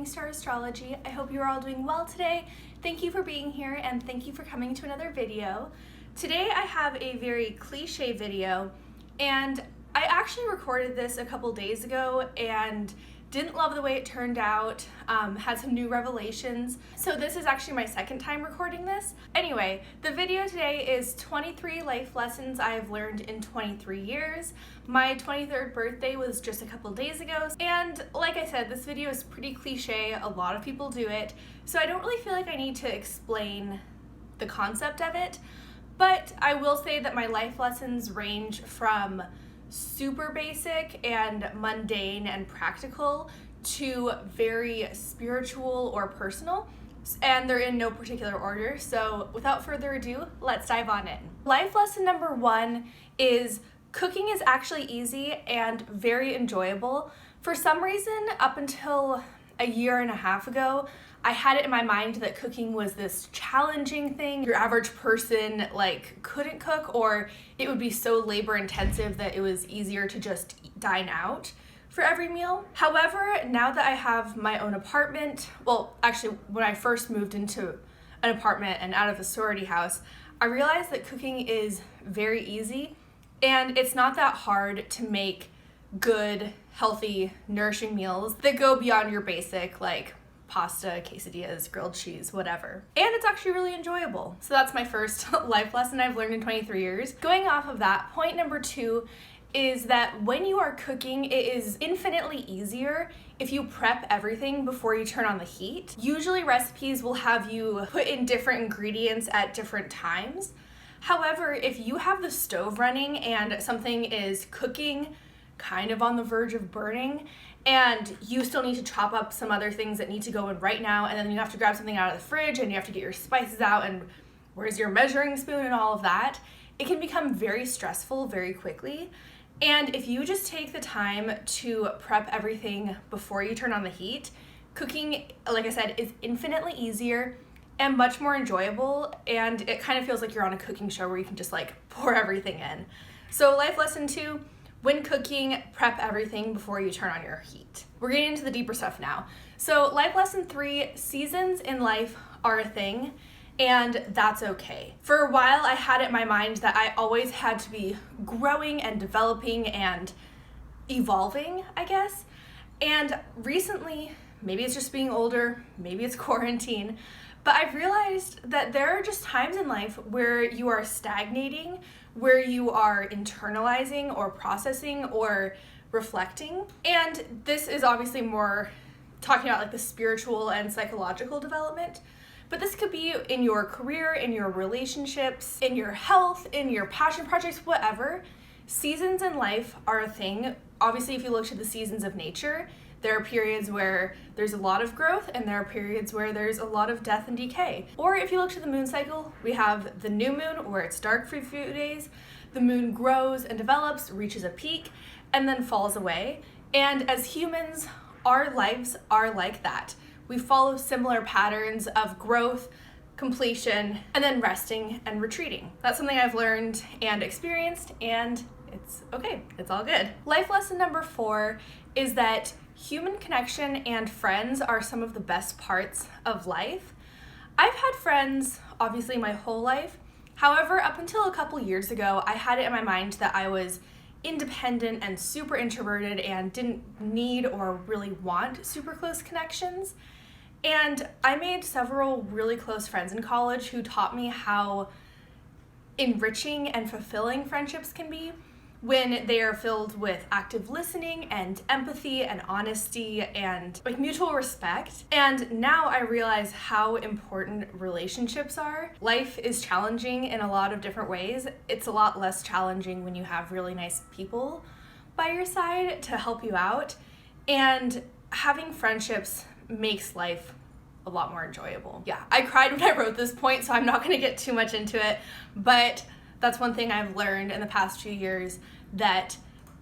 Morning Star Astrology. I hope you're all doing well today. Thank you for being here and thank you for coming to another video. Today I have a very cliche video, and I actually recorded this a couple days ago and didn't love the way it turned out, had some new revelations. So this is actually my second time recording this. Anyway, the video today is 23 life lessons I have learned in 23 years. My 23rd birthday was just a couple days ago, and like I said, this video is pretty cliche. A lot of people do it, so I don't really feel like I need to explain the concept of it, but I will say that my life lessons range from super basic and mundane and practical to very spiritual or personal, and they're in no particular order. So without further ado, let's dive on in. Life lesson number one is cooking is actually easy and very enjoyable. For some reason, up until a year and a half ago, I had it in my mind that cooking was this challenging thing. Your average person couldn't cook, or it would be so labor intensive that it was easier to just dine out for every meal. However, now that I have my own apartment, well, actually when I first moved into an apartment and out of the sorority house, I realized that cooking is very easy and it's not that hard to make good, healthy, nourishing meals that go beyond your basic pasta, quesadillas, grilled cheese, whatever. And it's actually really enjoyable. So that's my first life lesson I've learned in 23 years. Going off of that, point number two is that when you are cooking, it is infinitely easier if you prep everything before you turn on the heat. Usually recipes will have you put in different ingredients at different times. However, if you have the stove running and something is cooking kind of on the verge of burning, and you still need to chop up some other things that need to go in right now, and then you have to grab something out of the fridge and you have to get your spices out, and where's your measuring spoon and all of that, it can become very stressful very quickly. And if you just take the time to prep everything before you turn on the heat, cooking, like I said, is infinitely easier and much more enjoyable, and it kind of feels like you're on a cooking show where you can just pour everything in. So life lesson two, when cooking, prep everything before you turn on your heat. We're getting into the deeper stuff now. So life lesson three, seasons in life are a thing, and that's okay. For a while, I had it in my mind that I always had to be growing and developing and evolving, I guess. And recently, maybe it's just being older, maybe it's quarantine, but I've realized that there are just times in life where you are stagnating, where you are internalizing or processing or reflecting. And this is obviously more talking about the spiritual and psychological development, but this could be in your career, in your relationships, in your health, in your passion projects, whatever. Seasons in life are a thing. Obviously, if you look to the seasons of nature, there are periods where there's a lot of growth and there are periods where there's a lot of death and decay. Or if you look to the moon cycle, we have the new moon where it's dark for a few days, the moon grows and develops, reaches a peak, and then falls away. And as humans, our lives are like that. We follow similar patterns of growth, completion, and then resting and retreating. That's something I've learned and experienced, and it's okay, it's all good. Life lesson number four is that human connection and friends are some of the best parts of life. I've had friends, obviously, my whole life. However, up until a couple years ago, I had it in my mind that I was independent and super introverted and didn't need or really want super close connections. And I made several really close friends in college who taught me how enriching and fulfilling friendships can be when they are filled with active listening and empathy and honesty and mutual respect. And now I realize how important relationships are. Life is challenging in a lot of different ways. It's a lot less challenging when you have really nice people by your side to help you out. And having friendships makes life a lot more enjoyable. Yeah, I cried when I wrote this point, so I'm not gonna get too much into it, but that's one thing I've learned in the past few years, that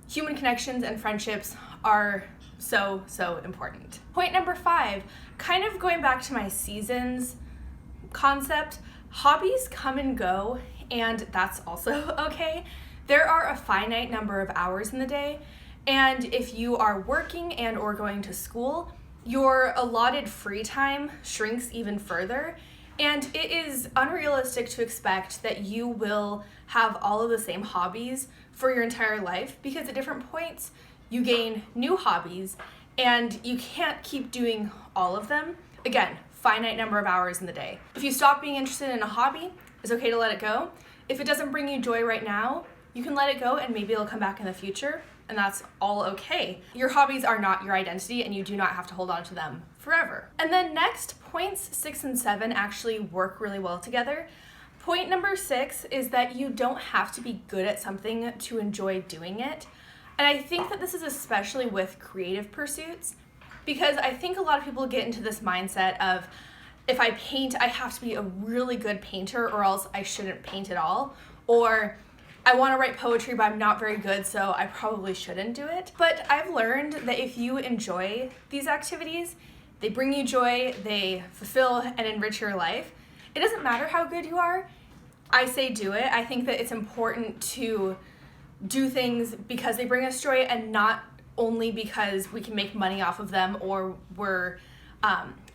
human connections and friendships are so important. Point number five, kind of going back to my seasons concept, hobbies come and go, and that's also okay. There are a finite number of hours in the day, and if you are working and or going to school, your allotted free time shrinks even further, and it is unrealistic to expect that you will have all of the same hobbies for your entire life, because at different points you gain new hobbies and you can't keep doing all of them. Again, finite number of hours in the day. If you stop being interested in a hobby, it's okay to let it go. If it doesn't bring you joy right now, you can let it go and maybe it'll come back in the future, and that's all okay. Your hobbies are not your identity and you do not have to hold on to them forever. And then next, points 6 and 7 actually work really well together. Point number 6 is that you don't have to be good at something to enjoy doing it. And I think that this is especially with creative pursuits, because I think a lot of people get into this mindset of, if I paint, I have to be a really good painter or else I shouldn't paint at all. Or I want to write poetry, but I'm not very good, so I probably shouldn't do it. But I've learned that if you enjoy these activities, they bring you joy, they fulfill and enrich your life. It doesn't matter how good you are. I say do it. I think that it's important to do things because they bring us joy and not only because we can make money off of them or we're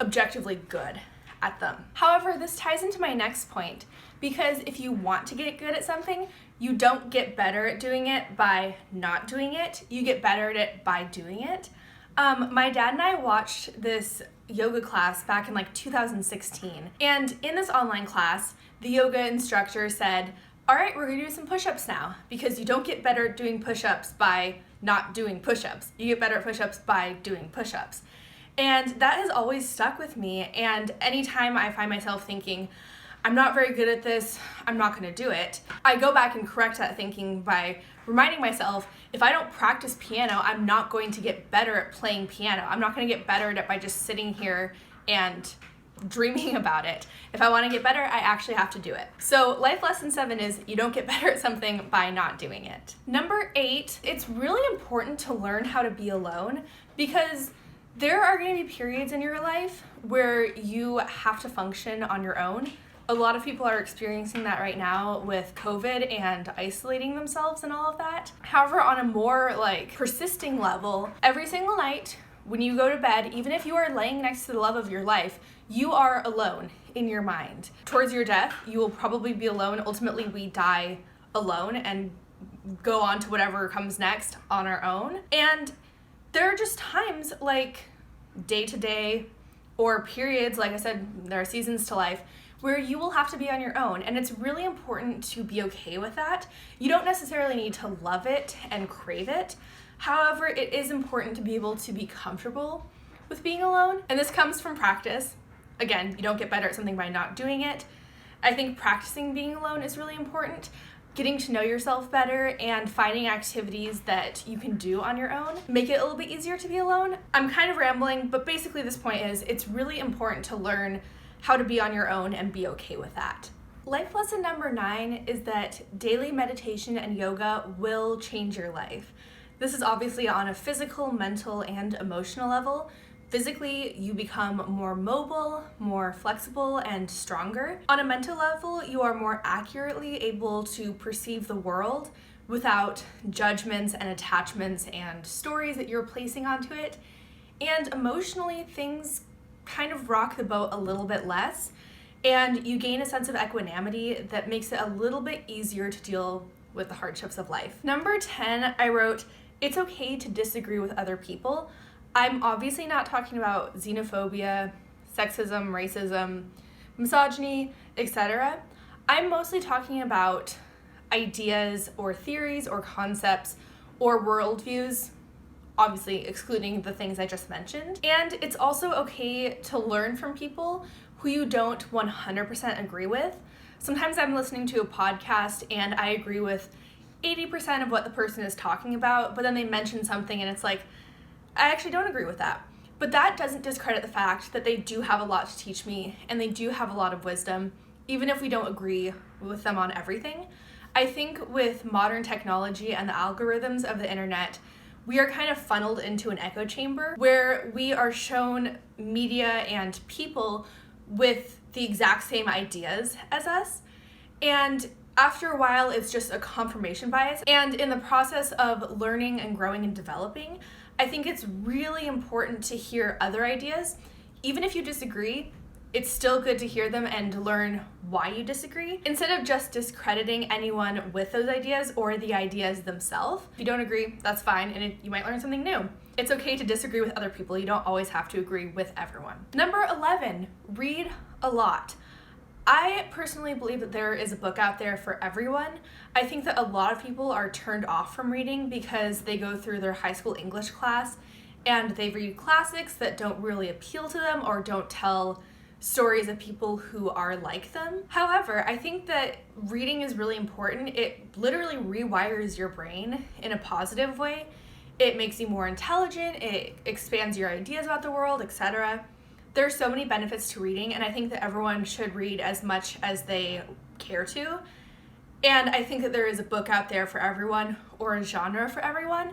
objectively good at them. However, this ties into my next point, because if you want to get good at something, you don't get better at doing it by not doing it. You get better at it by doing it. My dad and I watched this yoga class back in like 2016. And in this online class, the yoga instructor said, all right, we're gonna do some push-ups now, because you don't get better at doing push-ups by not doing push-ups. You get better at push-ups by doing push-ups. And that has always stuck with me. And anytime I find myself thinking, I'm not very good at this, I'm not gonna do it, I go back and correct that thinking by reminding myself, if I don't practice piano, I'm not going to get better at playing piano. I'm not gonna get better at it by just sitting here and dreaming about it. If I wanna get better, I actually have to do it. So life lesson 7 is you don't get better at something by not doing it. Number 8, it's really important to learn how to be alone, because there are going to be periods in your life where you have to function on your own. A lot of people are experiencing that right now with COVID and isolating themselves and all of that. However, on a more persisting level, every single night when you go to bed, even if you are laying next to the love of your life, you are alone in your mind. Towards your death, you will probably be alone. Ultimately, we die alone and go on to whatever comes next on our own. And there are just times like day to day or periods, like I said, there are seasons to life, where you will have to be on your own. And it's really important to be okay with that. You don't necessarily need to love it and crave it. However, it is important to be able to be comfortable with being alone. And this comes from practice. Again, you don't get better at something by not doing it. I think practicing being alone is really important. Getting to know yourself better and finding activities that you can do on your own make it a little bit easier to be alone. I'm kind of rambling, but basically this point is it's really important to learn how to be on your own and be okay with that. Life lesson number 9 is that daily meditation and yoga will change your life. This is obviously on a physical, mental, and emotional level. Physically, you become more mobile, more flexible, and stronger. On a mental level, you are more accurately able to perceive the world without judgments and attachments and stories that you're placing onto it. And emotionally, things kind of rock the boat a little bit less, and you gain a sense of equanimity that makes it a little bit easier to deal with the hardships of life. Number 10, I wrote, it's okay to disagree with other people. I'm obviously not talking about xenophobia, sexism, racism, misogyny, etc. I'm mostly talking about ideas or theories or concepts or worldviews, obviously excluding the things I just mentioned. And it's also okay to learn from people who you don't 100% agree with. Sometimes I'm listening to a podcast and I agree with 80% of what the person is talking about, but then they mention something and it's like, I actually don't agree with that. But that doesn't discredit the fact that they do have a lot to teach me and they do have a lot of wisdom, even if we don't agree with them on everything. I think with modern technology and the algorithms of the internet, we are kind of funneled into an echo chamber where we are shown media and people with the exact same ideas as us. And after a while, it's just a confirmation bias. And in the process of learning and growing and developing, I think it's really important to hear other ideas. Even if you disagree, it's still good to hear them and learn why you disagree, instead of just discrediting anyone with those ideas or the ideas themselves. If you don't agree, that's fine, and you might learn something new. It's okay to disagree with other people. You don't always have to agree with everyone. Number 11, read a lot. I personally believe that there is a book out there for everyone. I think that a lot of people are turned off from reading because they go through their high school English class and they read classics that don't really appeal to them or don't tell stories of people who are like them. However, I think that reading is really important. It literally rewires your brain in a positive way. It makes you more intelligent, it expands your ideas about the world, etc. There's so many benefits to reading, and I think that everyone should read as much as they care to. And I think that there is a book out there for everyone, or a genre for everyone.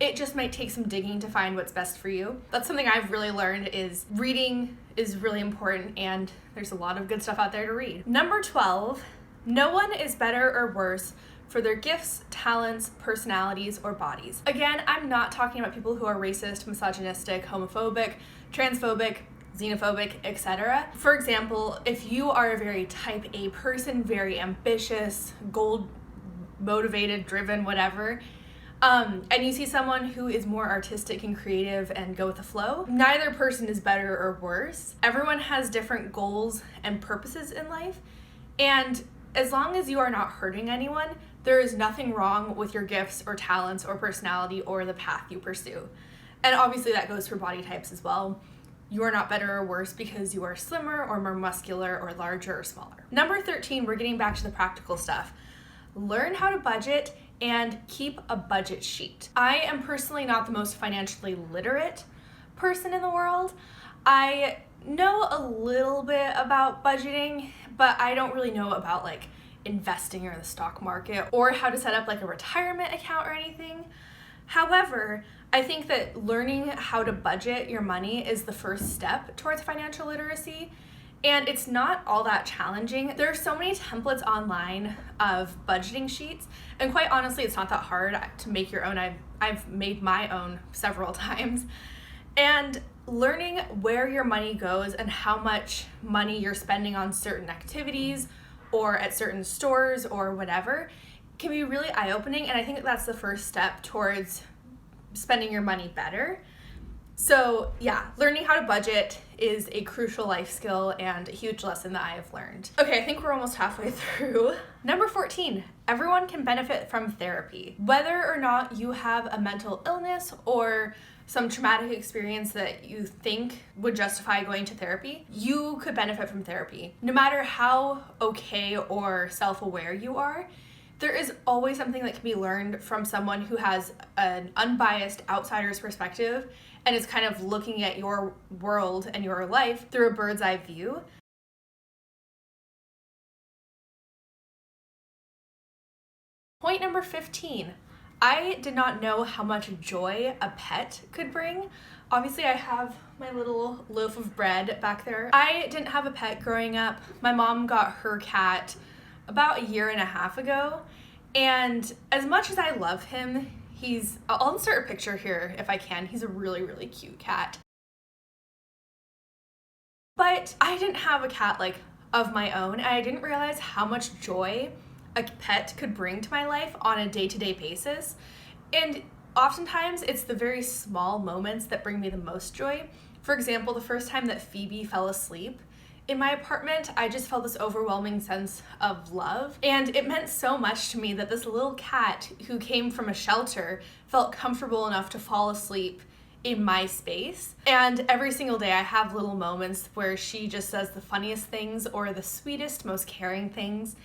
It just might take some digging to find what's best for you. That's something I've really learned, is reading is really important, and there's a lot of good stuff out there to read. Number 12, no one is better or worse for their gifts, talents, personalities, or bodies. Again, I'm not talking about people who are racist, misogynistic, homophobic, transphobic, xenophobic, etc. For example, if you are a very type A person, very ambitious, goal motivated, driven, whatever, and you see someone who is more artistic and creative and go with the flow, neither person is better or worse. Everyone has different goals and purposes in life, and as long as you are not hurting anyone, there is nothing wrong with your gifts or talents or personality or the path you pursue. And obviously that goes for body types as well. You are not better or worse because you are slimmer or more muscular or larger or smaller. Number 13, we're getting back to the practical stuff. Learn how to budget and keep a budget sheet. I am personally not the most financially literate person in the world. I know a little bit about budgeting, but I don't really know about like investing or the stock market or how to set up like a retirement account or anything. However, I think that learning how to budget your money is the first step towards financial literacy, and it's not all that challenging. There are so many templates online of budgeting sheets, and quite honestly, it's not that hard to make your own. I've made my own several times, and learning where your money goes and how much money you're spending on certain activities or at certain stores or whatever can be really eye-opening, and I think that's the first step towards spending your money better. So yeah, learning how to budget is a crucial life skill and a huge lesson that I have learned. Okay, I think we're almost halfway through. Number 14, everyone can benefit from therapy. Whether or not you have a mental illness or some traumatic experience that you think would justify going to therapy, you could benefit from therapy. No matter how okay or self-aware you are, there is always something that can be learned from someone who has an unbiased outsider's perspective and is kind of looking at your world and your life through a bird's eye view. Point number 15. I did not know how much joy a pet could bring. Obviously, I have my little loaf of bread back there. I didn't have a pet growing up. My mom got her cat about 1.5 years ago, and as much as I love him, I'll insert a picture here if I can. He's a really, really cute cat. But I didn't have a cat like of my own, and I didn't realize how much joy a pet could bring to my life on a day-to-day basis. And oftentimes it's the very small moments that bring me the most joy. For example, the first time that Phoebe fell asleep in my apartment, I just felt this overwhelming sense of love, and it meant so much to me that this little cat who came from a shelter felt comfortable enough to fall asleep in my space. And every single day I have little moments where she just says the funniest things or the sweetest, most caring things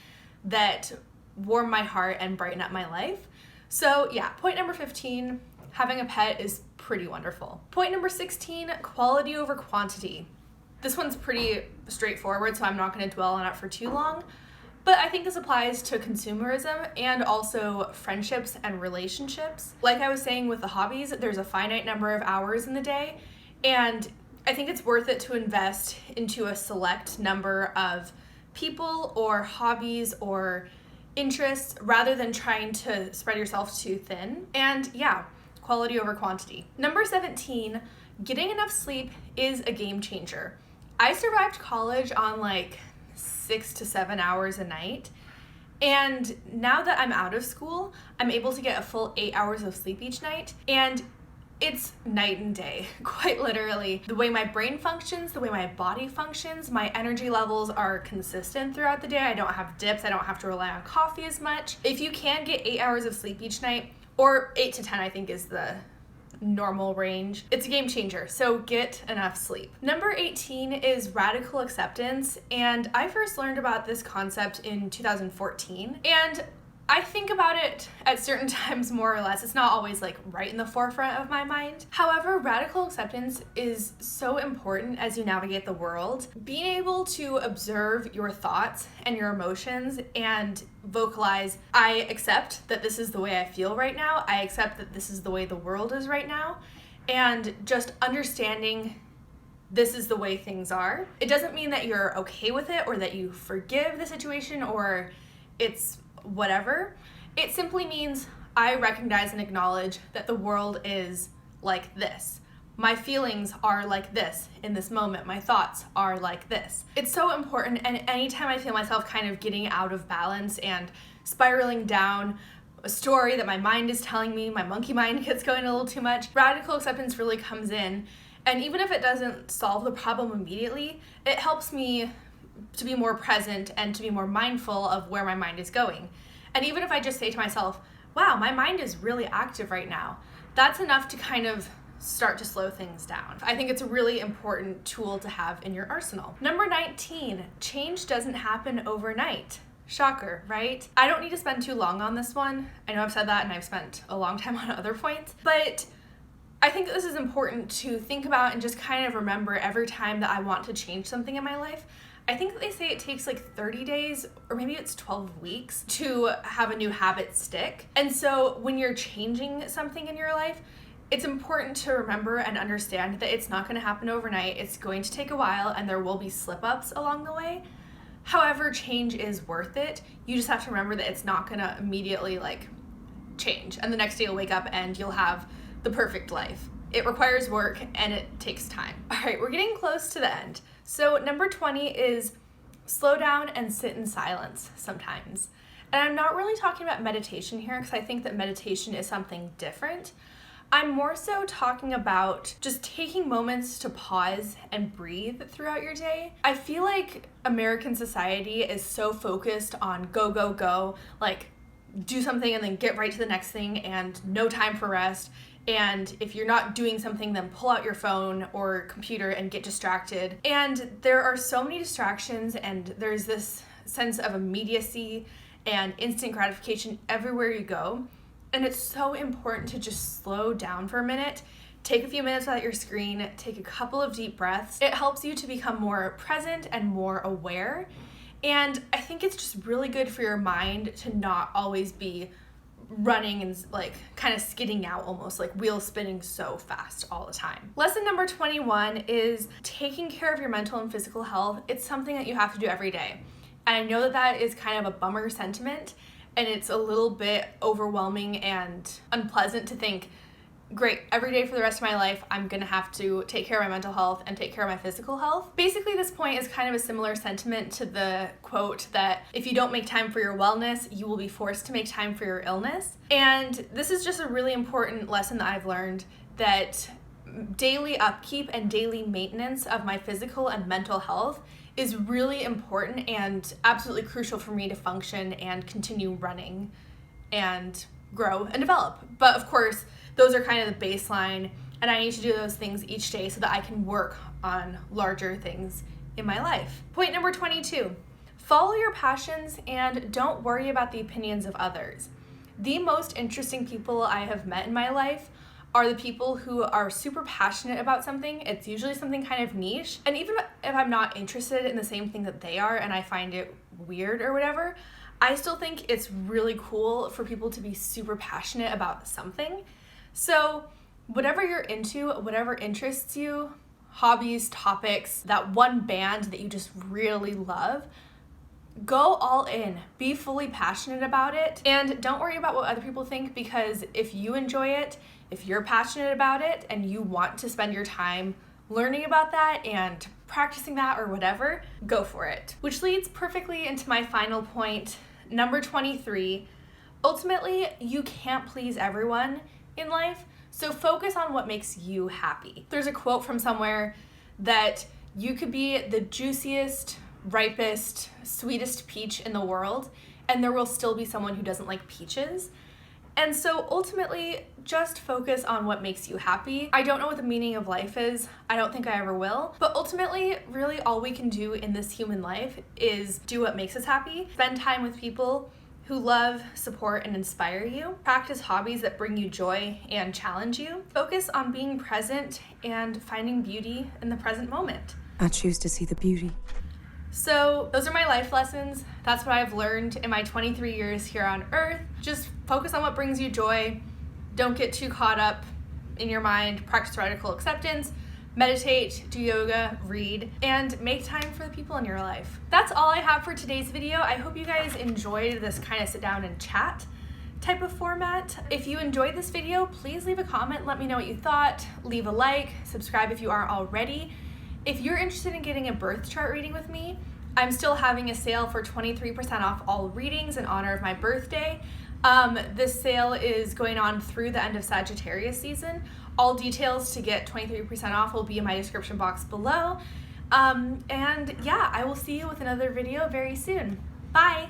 that warm my heart and brighten up my life. So yeah, point number 15, having a pet is pretty wonderful. Point number 16, quality over quantity. This one's pretty straightforward, so I'm not going to dwell on it for too long, but I think this applies to consumerism and also friendships and relationships. Like I was saying with the hobbies, there's a finite number of hours in the day, and I think it's worth it to invest into a select number of people or hobbies or interests rather than trying to spread yourself too thin. And yeah, quality over quantity. Number 17, getting enough sleep is a game changer. I survived college on like 6 to 7 hours a night. And now that I'm out of school, I'm able to get a full 8 hours of sleep each night. And it's night and day, quite literally. The way my brain functions, the way my body functions, my energy levels are consistent throughout the day. I don't have dips, I don't have to rely on coffee as much. If you can get 8 hours of sleep each night, or 8 to 10 I think is the normal range, it's a game changer, so get enough sleep. Number 18 is radical acceptance, and I first learned about this concept in 2014, and I think about it at certain times more or less. It's not always like right in the forefront of my mind. However, radical acceptance is so important as you navigate the world. Being able to observe your thoughts and your emotions and vocalize, I accept that this is the way I feel right now. I accept that this is the way the world is right now. And just understanding this is the way things are. It doesn't mean that you're okay with it or that you forgive the situation or it's whatever. It simply means I recognize and acknowledge that the world is like this. My feelings are like this in this moment. My thoughts are like this. It's so important, and anytime I feel myself kind of getting out of balance and spiraling down a story that my mind is telling me, my monkey mind gets going a little too much, radical acceptance really comes in. And even if it doesn't solve the problem immediately, it helps me to be more present and to be more mindful of where my mind is going. And even if I just say to myself, wow, my mind is really active right now, that's enough to kind of start to slow things down. I think it's a really important tool to have in your arsenal. Number 19, change doesn't happen overnight. Shocker, right? I don't need to spend too long on this one. I know I've said that and I've spent a long time on other points, but I think this is important to think about and just kind of remember every time that I want to change something in my life. I think that they say it takes like 30 days or maybe it's 12 weeks to have a new habit stick. And so when you're changing something in your life, it's important to remember and understand that it's not going to happen overnight. It's going to take a while and there will be slip-ups along the way. However, change is worth it. You just have to remember that it's not going to immediately like change and the next day you'll wake up and you'll have the perfect life. It requires work and it takes time. All right, we're getting close to the end. So number 20 is slow down and sit in silence sometimes. And I'm not really talking about meditation here because I think that meditation is something different. I'm more so talking about just taking moments to pause and breathe throughout your day. I feel like American society is so focused on go, go, go, like do something and then get right to the next thing and no time for rest. And if you're not doing something, then pull out your phone or computer and get distracted. And there are so many distractions and there's this sense of immediacy and instant gratification everywhere you go. And it's so important to just slow down for a minute, take a few minutes without your screen, take a couple of deep breaths. It helps you to become more present and more aware. And I think it's just really good for your mind to not always be running and like kind of skidding out, almost like wheels spinning so fast all the time. Lesson number 21 is taking care of your mental and physical health. It's something that you have to do every day. And I know that that is kind of a bummer sentiment and it's a little bit overwhelming and unpleasant to think, great, every day for the rest of my life, I'm gonna have to take care of my mental health and take care of my physical health. Basically, this point is kind of a similar sentiment to the quote that if you don't make time for your wellness, you will be forced to make time for your illness. And this is just a really important lesson that I've learned, that daily upkeep and daily maintenance of my physical and mental health is really important and absolutely crucial for me to function and continue running and grow and develop. But of course, those are kind of the baseline, and I need to do those things each day so that I can work on larger things in my life. Point number 22, follow your passions and don't worry about the opinions of others. The most interesting people I have met in my life are the people who are super passionate about something. It's usually something kind of niche, and even if I'm not interested in the same thing that they are and I find it weird or whatever, I still think it's really cool for people to be super passionate about something. So whatever you're into, whatever interests you, hobbies, topics, that one band that you just really love, Go all in, be fully passionate about it, and don't worry about what other people think, because if you enjoy it, if you're passionate about it, and you want to spend your time learning about that and practicing that or whatever, go for it. Which leads perfectly into my final point, number 23. Ultimately, you can't please everyone in life, so focus on what makes you happy. There's a quote from somewhere that you could be the juiciest, ripest, sweetest peach in the world, and there will still be someone who doesn't like peaches. And so ultimately, just focus on what makes you happy. I don't know what the meaning of life is. I don't think I ever will. But ultimately, really all we can do in this human life is do what makes us happy. Spend time with people who love, support, and inspire you. Practice hobbies that bring you joy and challenge you. Focus on being present and finding beauty in the present moment. I choose to see the beauty. So those are my life lessons. That's what I've learned in my 23 years here on Earth. Just focus on what brings you joy. Don't get too caught up in your mind. Practice radical acceptance. Meditate, do yoga, read, and make time for the people in your life. That's all I have for today's video. I hope you guys enjoyed this kind of sit down and chat type of format. If you enjoyed this video, please leave a comment. Let me know what you thought. Leave a like, subscribe if you aren't already. If you're interested in getting a birth chart reading with me, I'm still having a sale for 23% off all readings in honor of my birthday. This sale is going on through the end of Sagittarius season. All details to get 23% off will be in my description box below. And yeah, I will see you with another video very soon. Bye!